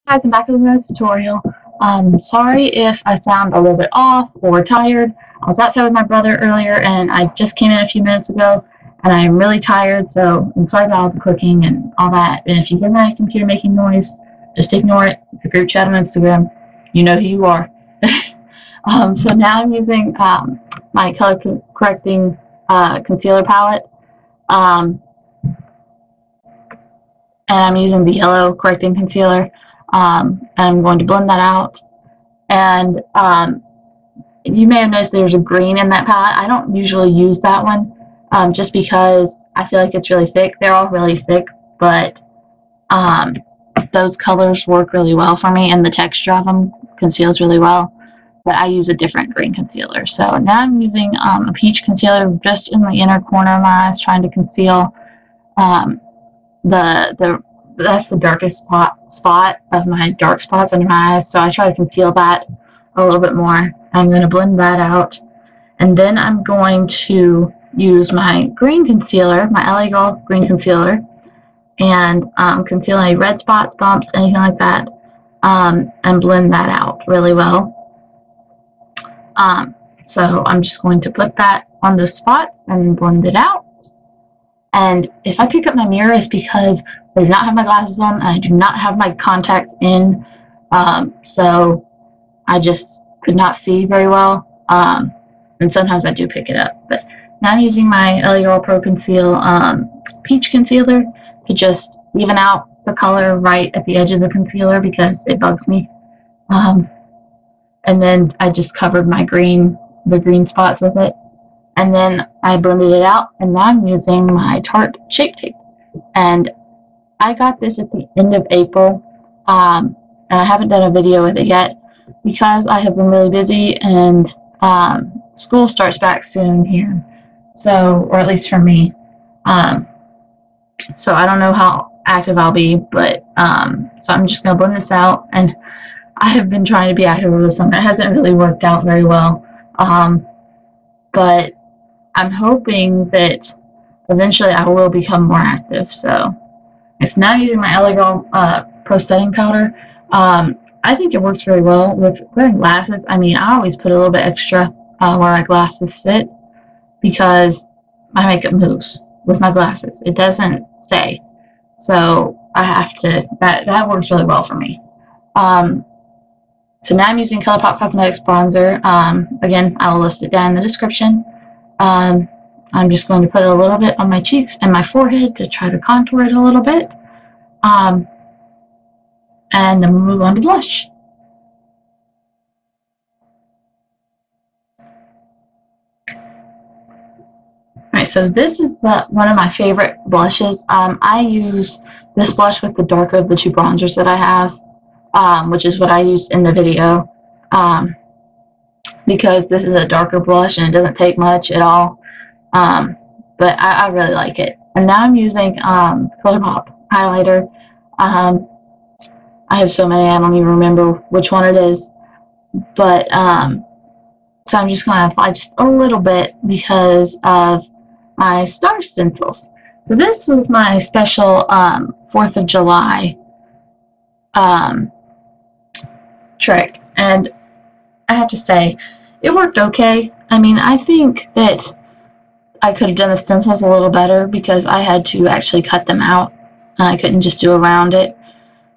Guys, I'm back with another tutorial. Sorry if I sound a little bit off or tired. I was outside with my brother earlier and I just came in a few minutes ago and I'm really tired, so I'm sorry about all the clicking and all that. And if you hear my computer making noise, just ignore it. It's a group chat on Instagram. You know who you are. So now I'm using my color correcting concealer palette. And I'm using the yellow correcting concealer. And I'm going to blend that out. And you may have noticed there's a green in that palette. I don't usually use that one just because I feel like it's really thick. They're all really thick, but those colors work really well for me, and the texture of them conceals really well. But I use a different green concealer. So now I'm using a peach concealer just in the inner corner of my eyes, trying to conceal that's the darkest spot of my dark spots under my eyes, so I try to conceal that a little bit more. I'm going to blend that out, and then I'm going to use my green concealer, my LA Girl green concealer, and conceal any red spots, bumps, anything like that, and blend that out really well. So I'm just going to put that on those spots and blend it out. And if I pick up my mirror, it's because I do not have my glasses on and I do not have my contacts in, so I just could not see very well, and sometimes I do pick it up. But now I'm using my LA Girl Pro Conceal Peach Concealer to just even out the color right at the edge of the concealer because it bugs me. And then I just covered the green spots with it. And then I blended it out, and now I'm using my Tarte Shape Tape. And I got this at the end of April, and I haven't done a video with it yet because I have been really busy, and school starts back soon here, so, or at least for me. So I don't know how active I'll be, but so I'm just going to blend this out, and I have been trying to be active over the summer. It hasn't really worked out very well, but I'm hoping that eventually I will become more active. So now I'm using my LA Girl Pro Setting Powder. I think it works very well with wearing glasses. I mean, I always put a little bit extra where my glasses sit because my makeup moves with my glasses. It doesn't stay. So I have to, that works really well for me. So now I'm using ColourPop Cosmetics bronzer. Again, I will list it down in the description. I'm just going to put a little bit on my cheeks and my forehead to try to contour it a little bit. And then we'll move on to blush. Alright, so this is one of my favorite blushes. I use this blush with the darker of the two bronzers that I have, which is what I used in the video, because this is a darker blush and it doesn't take much at all. But I really like it. And now I'm using ColourPop highlighter. I have so many, I don't even remember which one it is. But so I'm just going to apply just a little bit because of my star stencils. So this was my special 4th of July trick, and I have to say it worked okay. I mean, I think that I could have done the stencils a little better because I had to actually cut them out and I couldn't just do around it,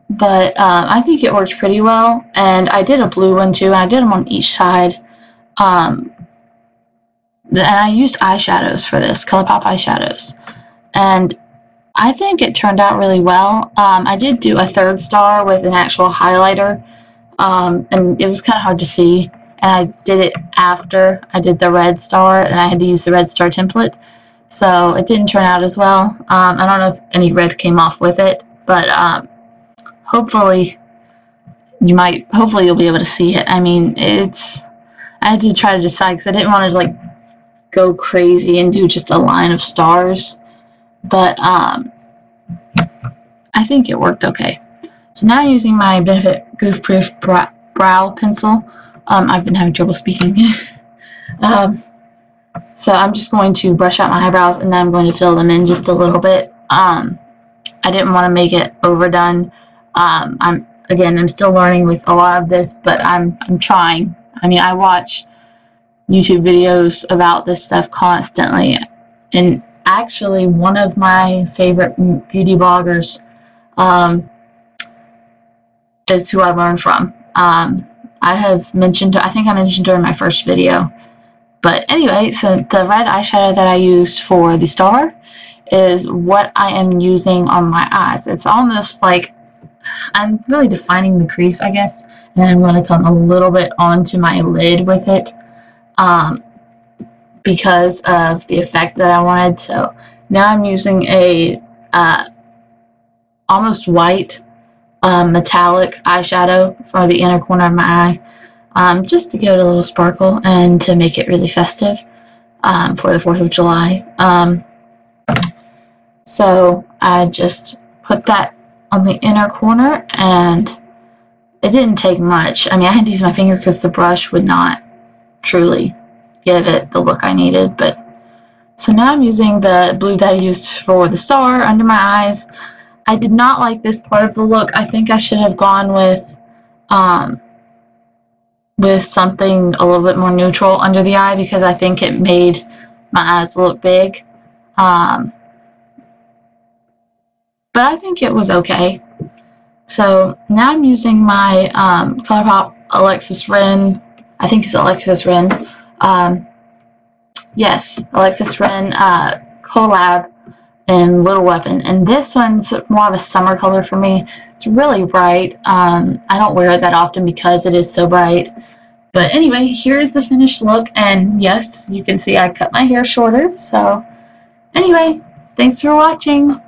but I think it worked pretty well. And I did a blue one too, and I did them on each side, and I used eyeshadows for this, ColourPop eyeshadows, and I think it turned out really well. I did do a 3rd star with an actual highlighter, and it was kind of hard to see, and I did it after I did the red star, and I had to use the red star template, so it didn't turn out as well. I don't know if any red came off with it, but hopefully you'll be able to see it. I mean, I had to try to decide because I didn't want to like go crazy and do just a line of stars, but I think it worked okay. So now I'm using my Benefit Goof Proof Brow Pencil. I've been having trouble speaking. So I'm just going to brush out my eyebrows, and then I'm going to fill them in just a little bit. I didn't want to make it overdone. I'm again, I'm still learning with a lot of this, but I'm trying. I mean, I watch YouTube videos about this stuff constantly, and actually one of my favorite beauty bloggers is who I learned from. I think I mentioned her in my first video. But anyway, so the red eyeshadow that I used for the star is what I am using on my eyes. It's almost like I'm really defining the crease, I guess, and I'm going to come a little bit onto my lid with it because of the effect that I wanted. So now I'm using a almost white metallic eyeshadow for the inner corner of my eye, just to give it a little sparkle and to make it really festive for the 4th of July. So I just put that on the inner corner, and it didn't take much. I mean, I had to use my finger because the brush would not truly give it the look I needed. But so now I'm using the blue that I used for the star under my eyes. I did not like this part of the look. I think I should have gone with something a little bit more neutral under the eye, because I think it made my eyes look big. But I think it was okay. So now I'm using my ColourPop Alexis Ren. I think it's Alexis Ren. Yes, Alexis Ren Collab in Little Weapon. And this one's more of a summer color for me. It's really bright. I don't wear it that often because it is so bright. But anyway, here is the finished look. And yes, you can see I cut my hair shorter. So anyway, thanks for watching.